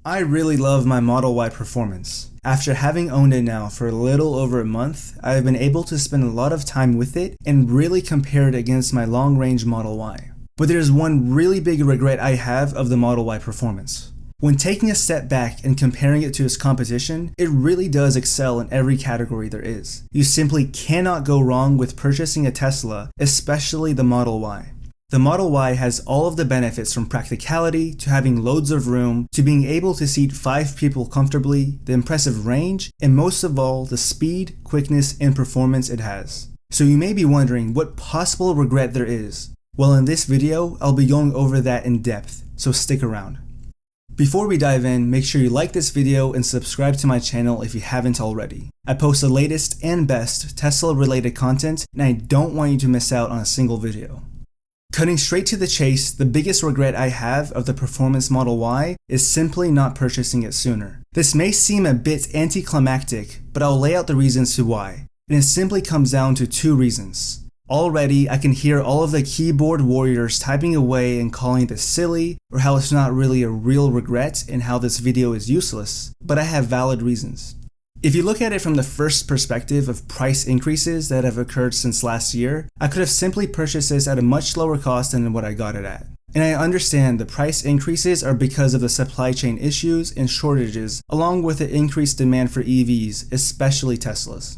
I really love my Model Y performance. After having owned it now for a little over a month, I have been able to spend a lot of time with it and really compare it against my long-range Model Y. But there's one really big regret I have of the Model Y performance. When taking a step back and comparing it to its competition, it really does excel in every category there is. You simply cannot go wrong with purchasing a Tesla, especially the Model Y. The Model Y has all of the benefits from practicality to having loads of room to being able to seat 5 people comfortably, the impressive range, and most of all, the speed, quickness, and performance it has. So you may be wondering what possible regret there is. Well, in this video, I'll be going over that in depth, so stick around. Before we dive in, make sure you like this video and subscribe to my channel if you haven't already. I post the latest and best Tesla related content, and I don't want you to miss out on a single video. Cutting straight to the chase, the biggest regret I have of the performance Model Y is simply not purchasing it sooner. This may seem a bit anticlimactic, but I'll lay out the reasons to why, and it simply comes down to 2 reasons. Already, I can hear all of the keyboard warriors typing away and calling this silly, or how it's not really a real regret and how this video is useless, but I have valid reasons. If you look at it from the first perspective of price increases that have occurred since last year, I could have simply purchased this at a much lower cost than what I got it at. And I understand the price increases are because of the supply chain issues and shortages, along with the increased demand for EVs, especially Teslas.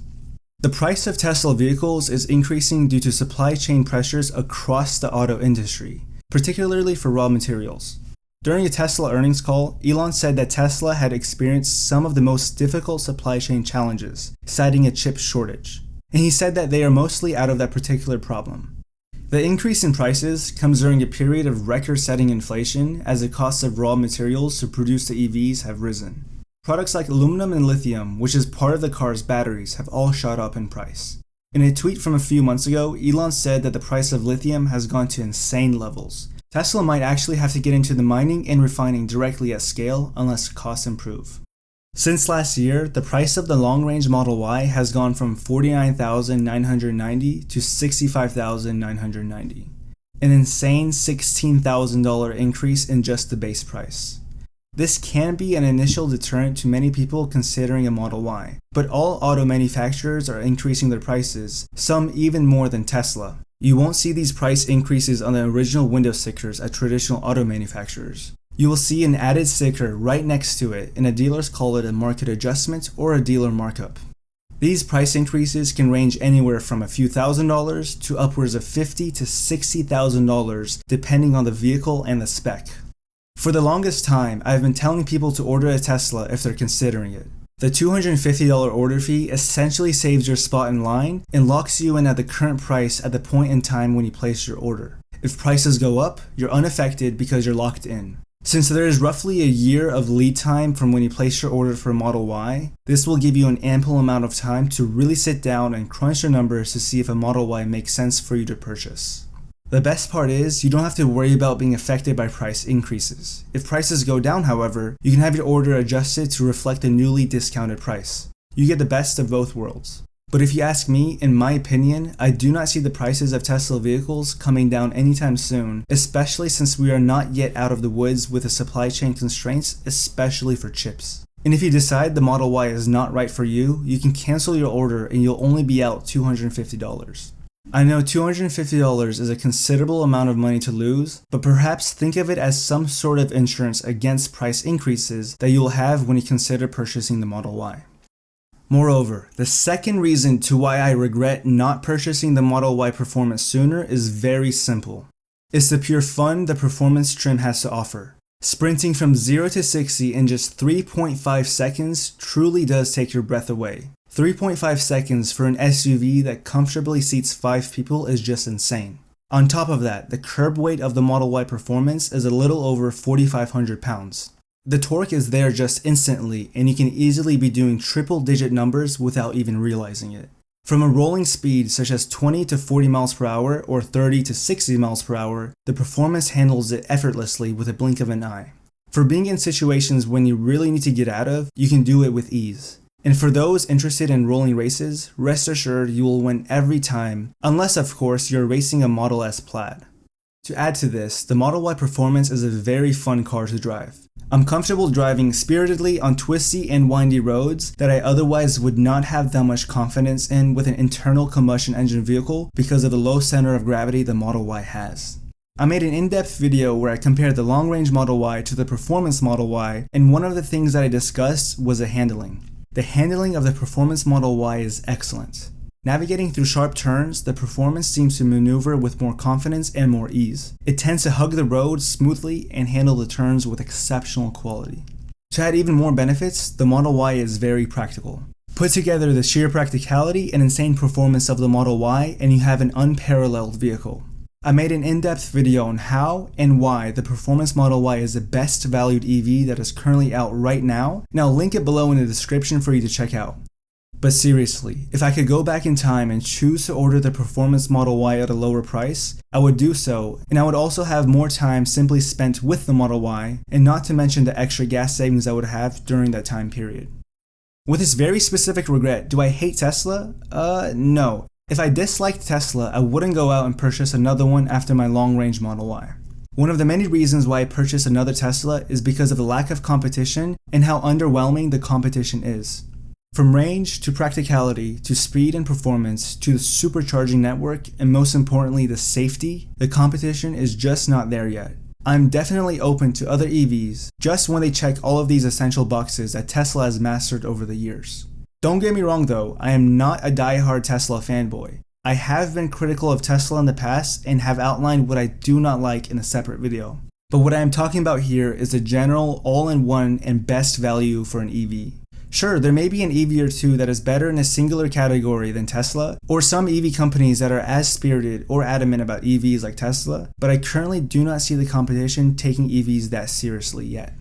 The price of Tesla vehicles is increasing due to supply chain pressures across the auto industry, particularly for raw materials. During a Tesla earnings call, Elon said that Tesla had experienced some of the most difficult supply chain challenges, citing a chip shortage. And he said that they are mostly out of that particular problem. The increase in prices comes during a period of record-setting inflation as the costs of raw materials to produce the EVs have risen. Products like aluminum and lithium, which is part of the car's batteries, have all shot up in price. In a tweet from a few months ago, Elon said that the price of lithium has gone to insane levels. Tesla might actually have to get into the mining and refining directly at scale unless costs improve. Since last year, the price of the long-range Model Y has gone from $49,990 to $65,990, an insane $16,000 increase in just the base price. This can be an initial deterrent to many people considering a Model Y, but all auto manufacturers are increasing their prices, some even more than Tesla. You won't see these price increases on the original window stickers at traditional auto manufacturers. You will see an added sticker right next to it, and the dealers call it a market adjustment or a dealer markup. These price increases can range anywhere from a few $1,000s to upwards of $50,000 to $60,000 depending on the vehicle and the spec. For the longest time, I've been telling people to order a Tesla if they're considering it. The $250 order fee essentially saves your spot in line and locks you in at the current price at the point in time when you place your order. If prices go up, you're unaffected because you're locked in. Since there is roughly a year of lead time from when you place your order for Model Y, this will give you an ample amount of time to really sit down and crunch your numbers to see if a Model Y makes sense for you to purchase. The best part is, you don't have to worry about being affected by price increases. If prices go down, however, you can have your order adjusted to reflect a newly discounted price. You get the best of both worlds. But if you ask me, in my opinion, I do not see the prices of Tesla vehicles coming down anytime soon, especially since we are not yet out of the woods with the supply chain constraints, especially for chips. And if you decide the Model Y is not right for you, you can cancel your order and you'll only be out $250. I know $250 is a considerable amount of money to lose, but perhaps think of it as some sort of insurance against price increases that you'll have when you consider purchasing the Model Y. Moreover, the second reason to why I regret not purchasing the Model Y performance sooner is very simple. It's the pure fun the performance trim has to offer. Sprinting from 0 to 60 in just 3.5 seconds truly does take your breath away. 3.5 seconds for an SUV that comfortably seats 5 people is just insane. On top of that, the curb weight of the Model Y performance is a little over 4,500 pounds. The torque is there just instantly, and you can easily be doing triple-digit numbers without even realizing it. From a rolling speed such as 20 to 40 miles per hour or 30 to 60 miles per hour, the performance handles it effortlessly with a blink of an eye. For being in situations when you really need to get out of, you can do it with ease. And for those interested in rolling races, rest assured you will win every time, unless of course you're racing a Model S Plaid. To add to this, the Model Y Performance is a very fun car to drive. I'm comfortable driving spiritedly on twisty and windy roads that I otherwise would not have that much confidence in with an internal combustion engine vehicle because of the low center of gravity the Model Y has. I made an in-depth video where I compared the long-range Model Y to the performance Model Y, and one of the things that I discussed was the handling. The handling of the performance Model Y is excellent. Navigating through sharp turns, the performance seems to maneuver with more confidence and more ease. It tends to hug the road smoothly and handle the turns with exceptional quality. To add even more benefits, the Model Y is very practical. Put together the sheer practicality and insane performance of the Model Y and you have an unparalleled vehicle. I made an in-depth video on how and why the performance Model Y is the best valued EV that is currently out right now, and I'll link it below in the description for you to check out. But seriously, if I could go back in time and choose to order the performance Model Y at a lower price, I would do so, and I would also have more time simply spent with the Model Y, and not to mention the extra gas savings I would have during that time period. With this very specific regret, do I hate Tesla? No. If I disliked Tesla, I wouldn't go out and purchase another one after my long-range Model Y. One of the many reasons why I purchased another Tesla is because of the lack of competition and how underwhelming the competition is. From range to practicality to speed and performance to the supercharging network and most importantly the safety, the competition is just not there yet. I'm definitely open to other EVs just when they check all of these essential boxes that Tesla has mastered over the years. Don't get me wrong though, I am not a die-hard Tesla fanboy. I have been critical of Tesla in the past and have outlined what I do not like in a separate video. But what I am talking about here is the general all-in-one and best value for an EV. Sure, there may be an EV or two that is better in a singular category than Tesla, or some EV companies that are as spirited or adamant about EVs like Tesla, but I currently do not see the competition taking EVs that seriously yet.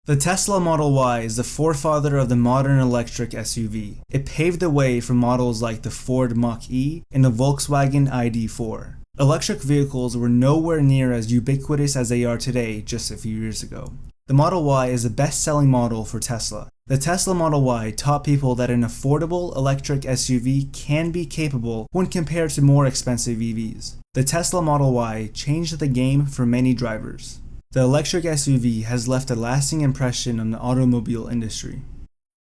The Tesla Model Y is the forefather of the modern electric SUV. It paved the way for models like the Ford Mach-E and the Volkswagen ID.4. Electric vehicles were nowhere near as ubiquitous as they are today just a few years ago. The Model Y is the best-selling model for Tesla. The Tesla Model Y taught people that an affordable electric SUV can be capable when compared to more expensive EVs. The Tesla Model Y changed the game for many drivers. The electric SUV has left a lasting impression on the automobile industry.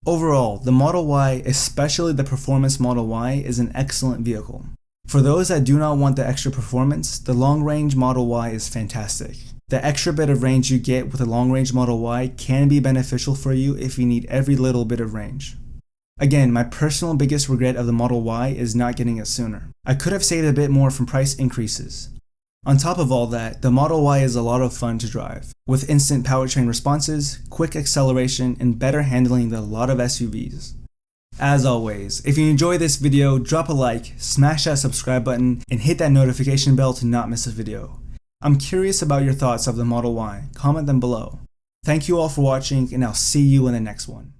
Overall, the Model Y, especially the performance Model Y, is an excellent vehicle. For those that do not want the extra performance, the long-range Model Y is fantastic. The extra bit of range you get with a long-range Model Y can be beneficial for you if you need every little bit of range. Again, my personal biggest regret of the Model Y is not getting it sooner. I could have saved a bit more from price increases. On top of all that, the Model Y is a lot of fun to drive, with instant powertrain responses, quick acceleration, and better handling than a lot of SUVs. As always, if you enjoyed this video, drop a like, smash that subscribe button, and hit that notification bell to not miss a video. I'm curious about your thoughts of the Model Y, comment them below. Thank you all for watching, and I'll see you in the next one.